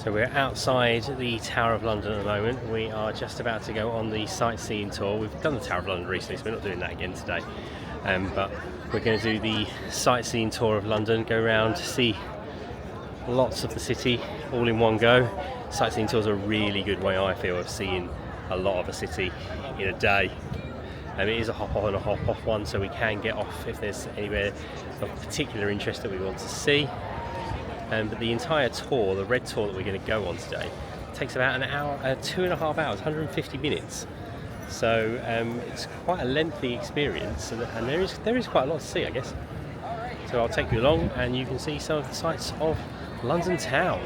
So we're outside the Tower of London at the moment. We are just about to go on the sightseeing tour. We've done the Tower of London recently, so we're not doing that again today. But we're going to do the sightseeing tour of London, go around, see lots of the city all in one go. Sightseeing tours are a really good way, I feel, of seeing a lot of a city in a day. It is a hop on and a hop off one, so we can get off if there's anywhere of particular interest that we want to see. But the entire tour, the red tour that we're going to go on today, takes about an hour, 2.5 hours, 150 minutes. So it's quite a lengthy experience, and there is quite a lot to see, I guess. So I'll take you along, and you can see some of the sights of London town.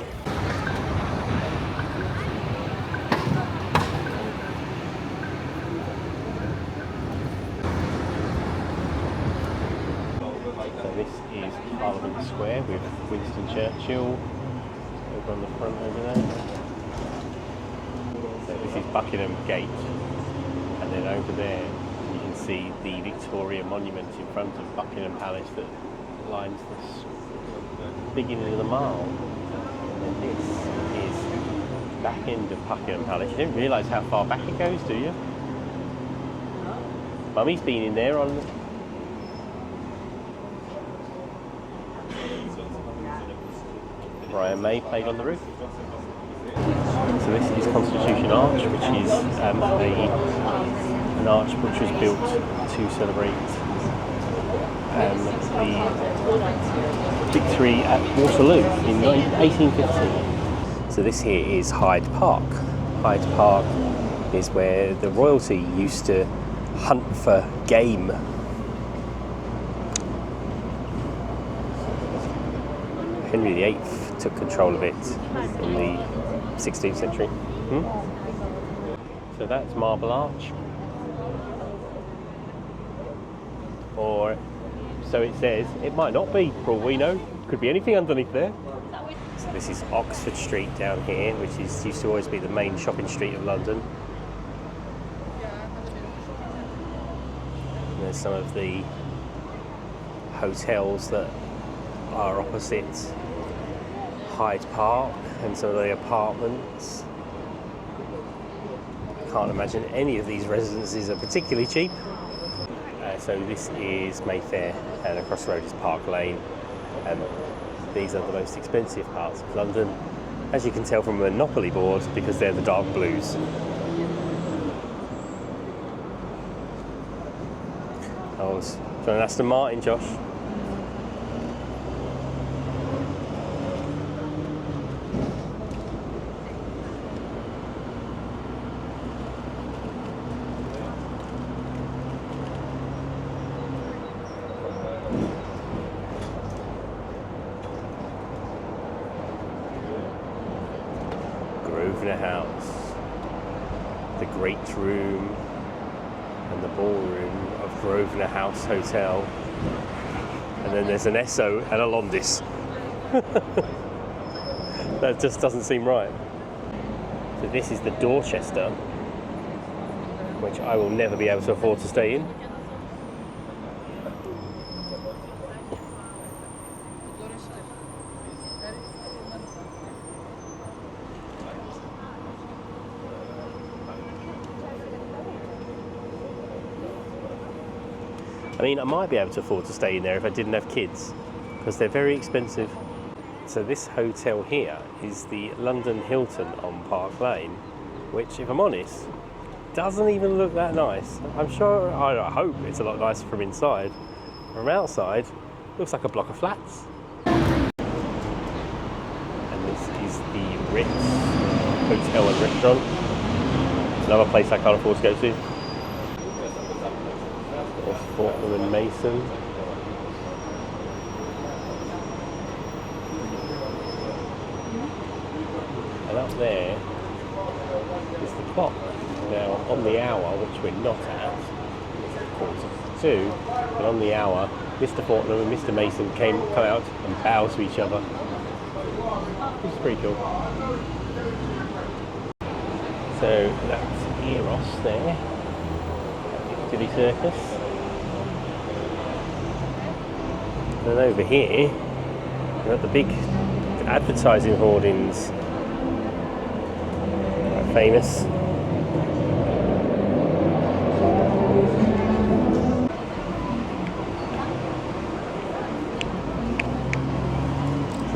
So this is Parliament Square with Winston Churchill over on the front over there. So this is Buckingham Gate, and then over there you can see the Victoria Monument in front of Buckingham Palace that lines the beginning of the mile. And then this is back end of Buckingham Palace. You don't realise how far back it goes, do you? Mummy's been in there on... Brian May played on the roof. So this is Constitution Arch, which is an arch which was built to celebrate the victory at Waterloo in 1850. So this here is Hyde Park. Hyde Park is where the royalty used to hunt for game. Henry VIII took control of it in the 16th century. So that's Marble Arch. Or so it says. It might not be, for all we know. Could be anything underneath there. So this is Oxford Street down here, which used to always be the main shopping street of London. And there's some of the hotels that are opposite Hyde Park and some of the apartments. I can't imagine any of these residences are particularly cheap. So this is Mayfair, and across the road is Park Lane, and these are the most expensive parts of London, as you can tell from a Monopoly board, because they're the dark blues. Oh, it's an Aston Martin, Josh. Grosvenor House, the Great Room and the Ballroom of Grosvenor House Hotel, and then there's an Esso and a Londis. That just doesn't seem right. So this is the Dorchester, which I will never be able to afford to stay in. I mean, I might be able to afford to stay in there if I didn't have kids, because they're very expensive. So this hotel here is the London Hilton on Park Lane, which, if I'm honest, doesn't even look that nice. I'm sure, I hope it's a lot nicer from inside. From outside, looks like a block of flats. And this is the Ritz Hotel and Restaurant. Another place I can't afford to go to. Fortnum and Mason. And up there is the clock. Now on the hour, which we're not at, it's 1:45, but on the hour, Mr. Fortnum and Mr. Mason come out and bow to each other. Which is pretty cool. So that's Eros there, at Piccadilly Circus. And over here, we've got the big advertising hoardings famous.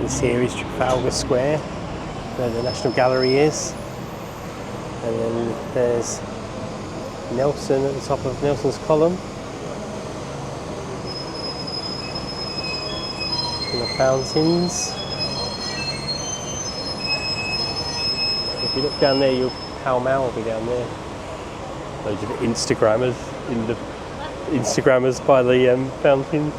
This here is Trafalgar Square, where the National Gallery is. And then there's Nelson at the top of Nelson's column. And the fountains. If you look down there, Pall Mall will be down there. Loads of Instagrammers by the fountains.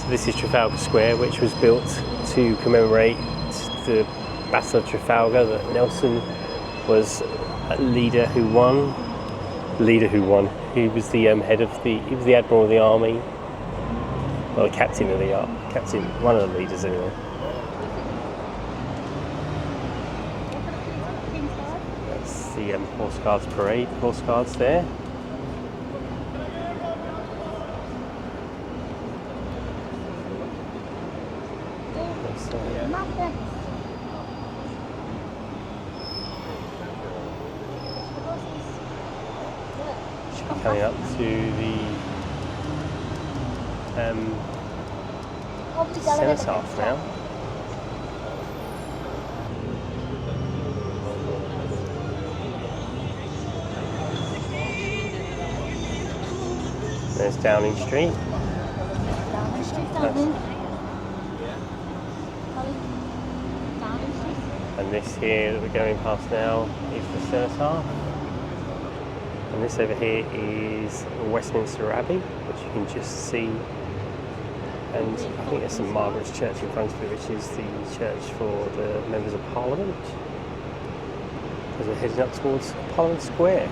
This is Trafalgar Square, which was built to commemorate the Battle of Trafalgar, that Nelson was a leader who won. He was the he was the admiral of the army, well, the captain of the army, one of the leaders anyway. That's the Horse Guards parade, Horse Guards there. Coming up to the cenotaph now. There's Downing Street. And this here that we're going past now is the cenotaph. And this over here is Westminster Abbey, which you can just see. And I think there's St Margaret's Church in front of it, which is the church for the members of Parliament. As we're heading up towards Parliament Square.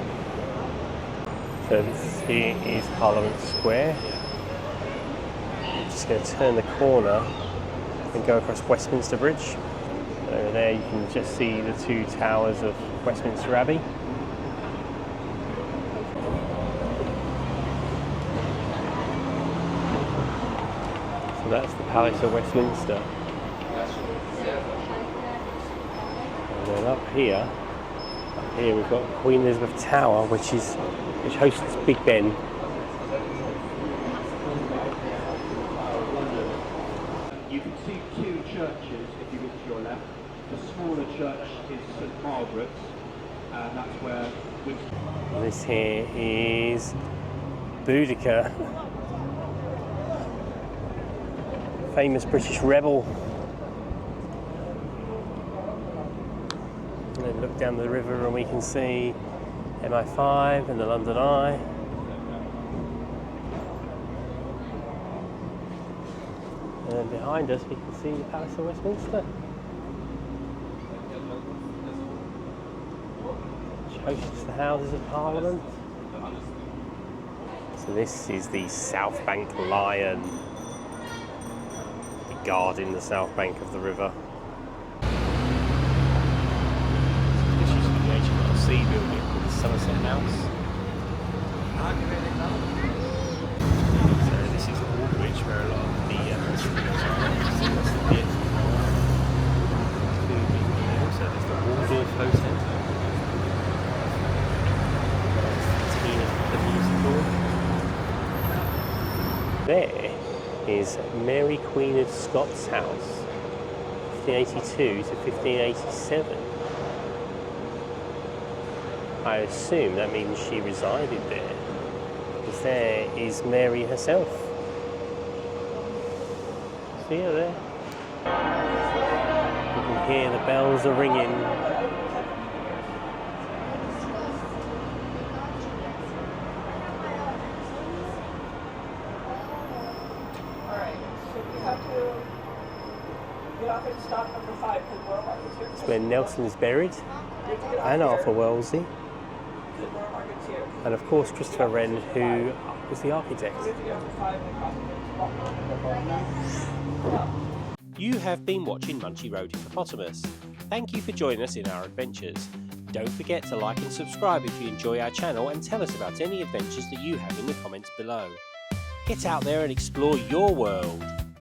So this here is Parliament Square. I'm just going to turn the corner and go across Westminster Bridge. Over there you can just see the two towers of Westminster Abbey. So that's the Palace of Westminster. And then up here we've got Queen Elizabeth Tower, which hosts Big Ben. You can see two churches if you look to your left. The smaller church is St Margaret's, and that's where This here is Boudicca, famous British rebel. And then look down the river and we can see MI5 and the London Eye. And then behind us we can see the Palace of Westminster, which hosts the Houses of Parliament. So this is the South Bank Lion, guarding the south bank of the river. This used to be the HMRC building called the Somerset House. So this is Aldwych, where a lot of the instruments are. So that's the theatre. So there's the Waldorf Hotel. The musical. There is Mary Queen of Scots house, 1582 to 1587. I assume that means she resided there, because there is Mary herself. See her there? You can hear the bells are ringing. It's where Nelson is buried, and Arthur Wellesley, and of course Christopher Wren, who was the architect. You have been watching Munchy Road Hippopotamus. Thank you for joining us in our adventures. Don't forget to like and subscribe if you enjoy our channel, and tell us about any adventures that you have in the comments below. Get out there and explore your world.